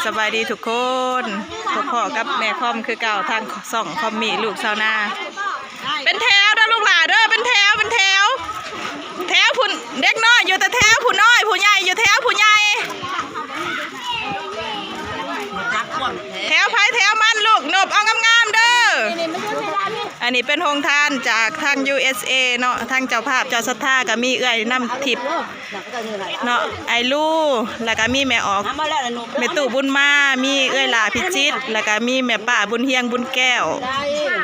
สบายดีทุกคนพ่อกับแม่คอมคือเก่าทางส่องคอมมีลูกชาวนาเป็นแถวเด้อลูกหลานเด้อเป็นแถวแถวผู้เด็กน้อยอยู่แต่แถวผู้น้อยผู้ใหญ่อยู่แถวผู้ใหญ่แถวไผ่แถวมันลูกหนบเอางามๆเด้ออันนี้เป็นโรงทานจากทาง USA เนาะทางเจ้าภาพเจ้าศรัทธาก็มีเอื้อยน้ำทิพย์เนาะไอลูแล้วก็มีแม่ออกแม่ตู่บุญมามีเอื้อยหลาพิจิตรแล้วก็มีแม่ป้าบุญเฮียงบุญแก้ว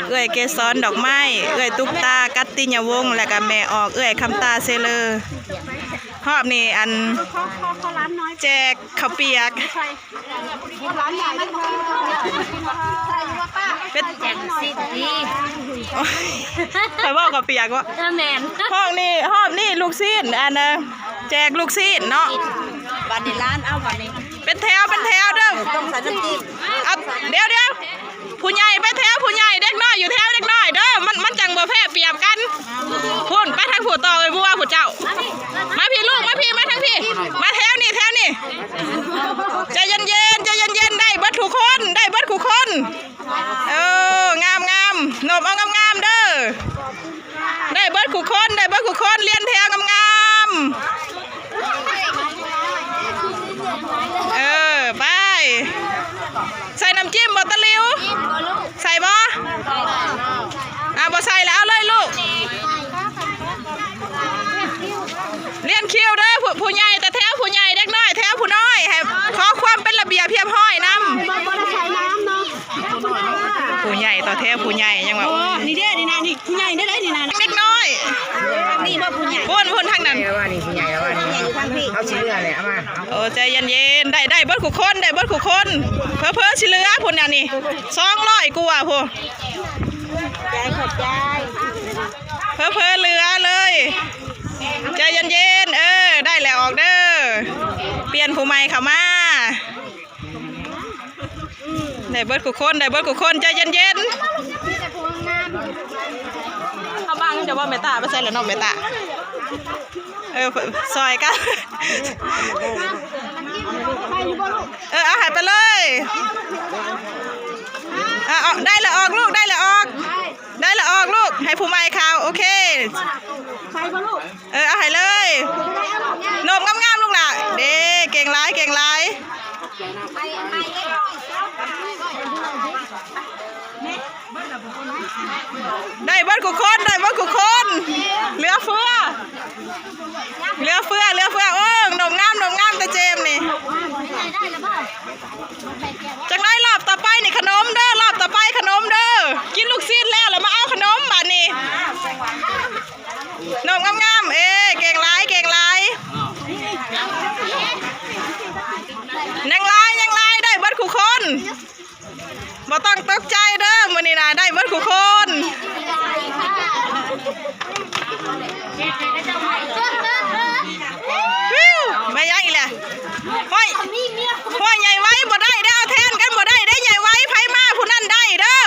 เอื้อยเกสรดอกไม้เอื้อยตุ๊กตากัตติญวงศ์แล้วก็แม่ออกเอื้อยคำตาเซเลอร์หอบนี่อันแจกข้าวเปียกเป็นแจกสิดีใครบอกข้าวเปียกวะแมนหอบนี่ลูกซีนอันนะแจกลูกซีนเนาะวันนี้ร้านเอาวันนี้เป็นแถวเด้อต้องใส่น้ำจิ้มเดี๋ยวผู้ใหญ่ไปแถวผู้ใหญ่เด็กน้อยอยู่แถวเด็กน้อยเด้อมันจังบ่แพ้เปรียบกันพุ่นไปทางผู้ต่อเลยผู้ว่าผู้เจ้ามาพี่ลูกมาทางพี่มาแถวนี่ใจเย็นได้เบิดทุกคนงามหนบเอางามเด้อได้เบิดทุกคนเลี้ยนแถวงามไปใส่น้ำจิ้มบ่ตะลิวใส่บ่บ่ใส่แล้วเอาเลยลูกเลี้ยนคิวเด้อผู้ใหญ่แต่แถวผู้ใหญ่เด็กน้อยแถวผู้น้อยให้ขอความเป็นระเบียบเพียบห้อยน้ำผู้ใหญ่ต่อแถวผู้ใหญ่ยังว่านี่เด้อนี่นะนี่ผู้ใหญ่ได้นี่นะเด็กน้อยนี่บ่ผู้ใหญ่พุ่นทางนั้นว่านี่ผู้ใหญ่ว่านี่เอาสิเหลือเลยเอามาโอ้ใจเย็นๆได้เบิดคู่คนเพ้อสิเหลือพุ่นน่ะนี่200กว่าพุ่นใจขอบใจเพ้อเหลือเลยใจเย็นๆได้แล้วออกเด้อเปลี่ยนผู้ใหม่เข้ามาได้เบิดคู่คนใจเย็นๆเขาบ้างจะว่าเมตาไม่ใช่หรอนอกเมตาซอยกันเอาหายไปเลยได้แล้วออกลูกให้ผู้ใหม่ข่าวโอเคเอาหายเลยนมงามลูกหล่ะเด้เก่งร้ายได้เบิดคู่คนเหลือเฟือโอ้หนมงามแต่เจมนี่จังไรรอบต่อไปนี่ขนมเด้อกินลูกซีนแล้วมาเอาขนมบาดนี้หนมงามเก่งร้ายยังลายได้เบิดคู่คนบ่ต้องตกใจเด้อมื้อนี้นะได้เบิดคู่คนไม่ยังอีกแหละห้อยใหญ่ไว้บ่ได้เด้อแทนกันบ่ได้ใหญ่ไว้ไผมาผู้นั้นได้เด้อ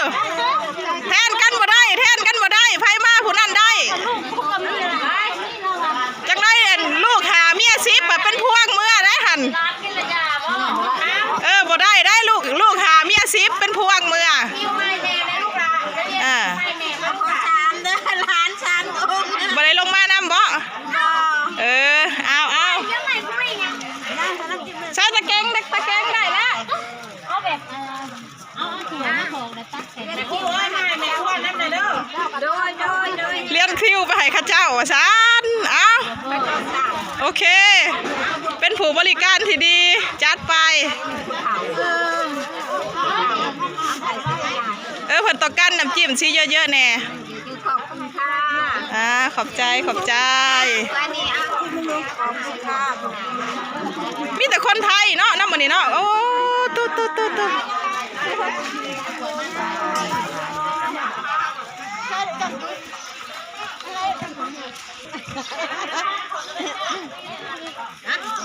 แทนกันบ่ได้ไผมาผู้นั้นได้จังได๋ลูกหาเมีย10เป็นพวงเมื่อได้หั่นบ่ได้ลูกหาเมีย10เป็นพวงเมื่อบ่ได้ลงมานำบ่เอาใช้ตะแกงได้แล้วเลี้ยงคิวไปให้ข้าเจ้าสันโอเคเป็นผู้บริการที่ดีจัดไปเพิ่นต้องการน้ำจิ้มซีเยอะๆแน่ขอบคุณค่ะขอบใจมีแต่คนไทยเนาะน้ำมันนี่เนาะโอ้ตุ๊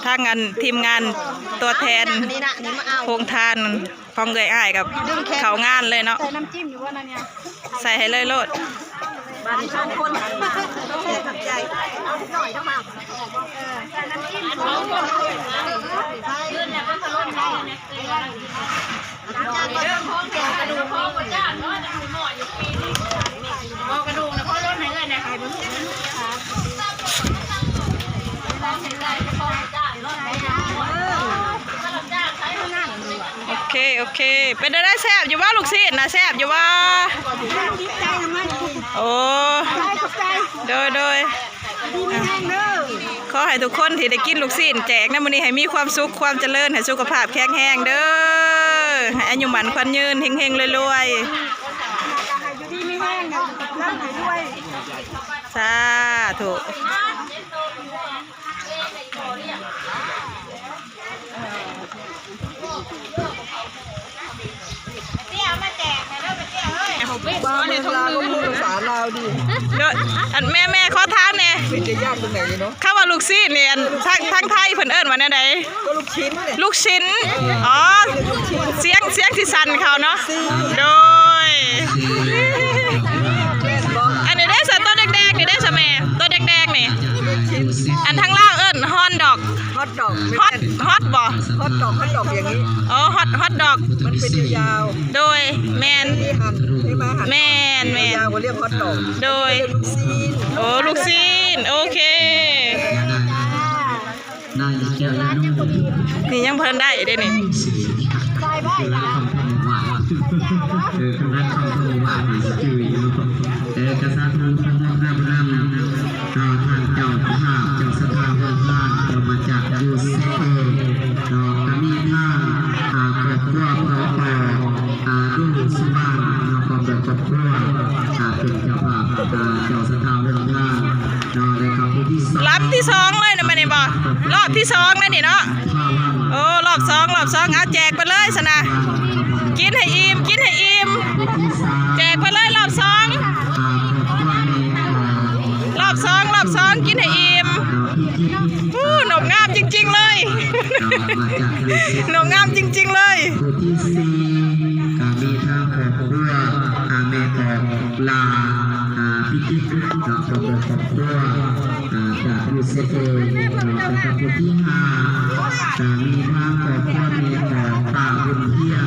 ทางงานทีมงานตัวแทนโครงทานของเกยอ้ายกับเขางานเลยเนาะใส่น้ำจิ้มอยู่ว่านั่นเนี่ยใส่ให้เลยโลด บ้านช่องคนขับใจเอาหน่อยทั้งมาน้ำจิ้ม โอเคเป็นได้แซ่บอยู่ว่าลูกศิษย์นะแซ่บอยู่ว่าโอ้โดยขอให้ทุกคนที่ได้กินลูกศิษย์แจกนะมื้อนี้ให้มีความสุขความเจริญให้สุขภาพแข็งแรงเด้อให้อายุหมันขวัญยืนเฮงๆรวยๆสาธุบ้านเมืองลาวก็พูดภาษาลาวดิอันแม่ขอถามเนี่ยเป็นจะยากตรงไหนเนาะข้าว่าลูกศิษย์เนี่ยทั้งไทยเพิ่นเอิ้นว่าแนวใดก็ลูกชิ้นเนี่ยลูกชิ้นอ๋อเสียงที่สั่นเขาเนาะโดยอันนี้ได้สตัวแดงๆนี่ได้สแม่ตัวแดงๆนี่อันทั้งล่างเอิ้นฮอนดอกฮอตดอกฮอตบ่ฮอตดอกอย่างนี้อ๋อฮอตดอกมันเป็นยาวโดยแมนแมนยาวเขาเรียกฮอตดอกโดยโอ้ลูกซีนโอเคนี่ยังเพิ่นได้ได้นี่กษัตริย์นั้นพระราชดำเนินต่อทางเจ้าภาพเจ้าสถาบันบ้านเรามาจากยูเซเอเราก็มีท่าครอบครัวพระปอรุ่งสุวรรณเราก็เป็นครอบครัวเป็นเจ้าภาพเจ้าสถาบันบ้านเราได้คำพูดที่สองรับที่สองเลยนะมันนี่บ่รอบที่สองนั่นนี่เนาะโอ้รอบสองเอาแจกไปเลยสนะกินให้อิ่มแจกไปเลยรอบสองกินให้อิ่มหนมงามจริงๆเลยหนมงามจริงๆเลยผู้ที่สี่มีทางครอบครัวแม่ของลาพี่กิ๊กเราเป็นครอบครัวจากยูเซเอจากผู้ที่ห้ามีทางครอบครัวแม่ของป้าบุญเที่ยง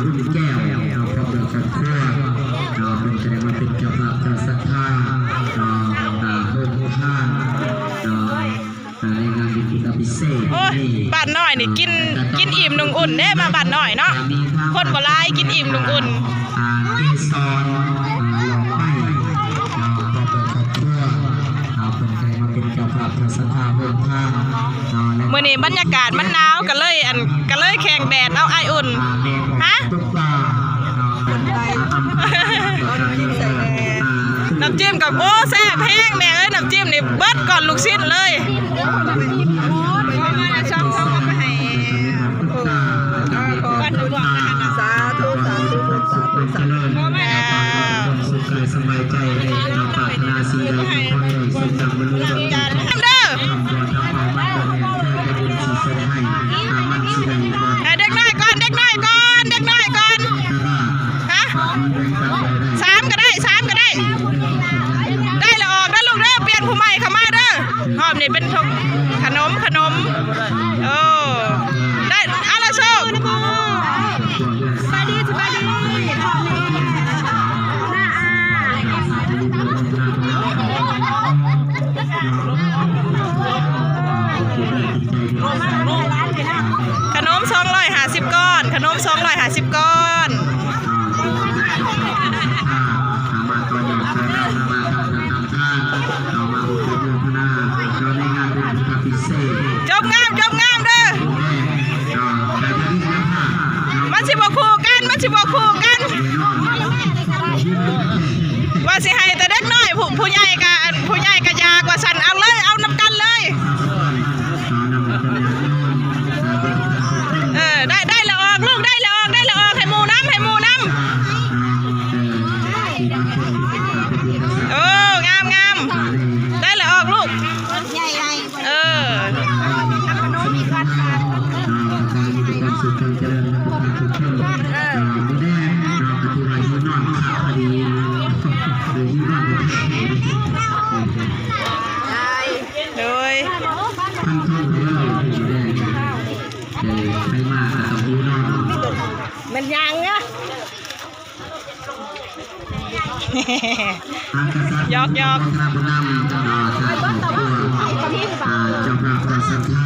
บุญแก้วเราเป็นครอบครัวเราเป็นแสดงว่าเป็นเจ้าภาพเจ้าศรัทธาเราเพิ่มท่านในงานดิบพิเศษบ้านน้อยนี่กินอิ่มนุ่งอุ่นเด้มาบ้านน้อยเนาะคนบ่หลายกินอิ่มนุ่งอุ่นที่ซอนเราไม่เราเป็นครอบครัวเราเป็นใครมาเป็นเจ้าภาพเจ้าศรัทธาเพิ่มท่านมื้อนี้บรรยากาศมันหนาวก็เลยแข่งแดดเอาไออุ่นฮะน้ำจิ้มกับโอ้แซ่บแห้งแม่เอ้ยน้ำจิ้มนี่เบิดก่อนลูกชิ้นเลยชอบเอาไปให้บ้านทุกวันนะคะสาธุสุขกายสบายใจเราปรารถนาสิ่งใดขอให้สมดังบรรลุทำเด้อทำตัวทำเอามันก่อนแทนจะบุญสีเสด็จให้มันสีใดก่อนเด็กน้อยก่อนฮะสามก็ได้ได้ละออกได้ลูกเด้อเปลี่ยนผู้ใหม่เข้ามาเด้อหอมนี่เป็นขนมโอ้ได้อะไรโชคสบายดีขนม250ก้อนมาตัวเดียวเชิญเรามาทำท่าเรามาอุปโภคนาเราในงานเป็นพิเศษจบงามเด้อมันสิบ่คู่กันว่าสิให้แต่เด็กน้อยผู้ใหญ่ก็ยากว่าสั่นเอานำกันเลยได้ละออกลูกได้ละออกให้หมู่น้ำโอ้งามได้ละออกลูกโดยท่านท่องเที่ยวใครมา กับพี่น้อง มันยังนะ ยอก พระบุญนำจากครอบครัวเจ้าภาพประสัทธา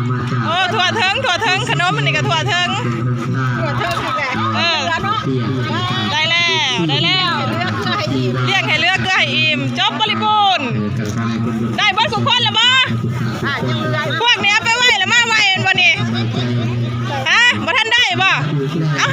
มาจาก โอ้ถั่วเทิงขนมอันนี้ก็ถั่วเทิง เออ ได้แล้วเรียกให้เลือกเกลือให้อิ่มจบบริบูรณ์ได้เบิดทุกคนแล้วบ่พวกเนี้ยไปไหวแล้วมาไหววันนี้ฮะบ่ทันได้บ่เอา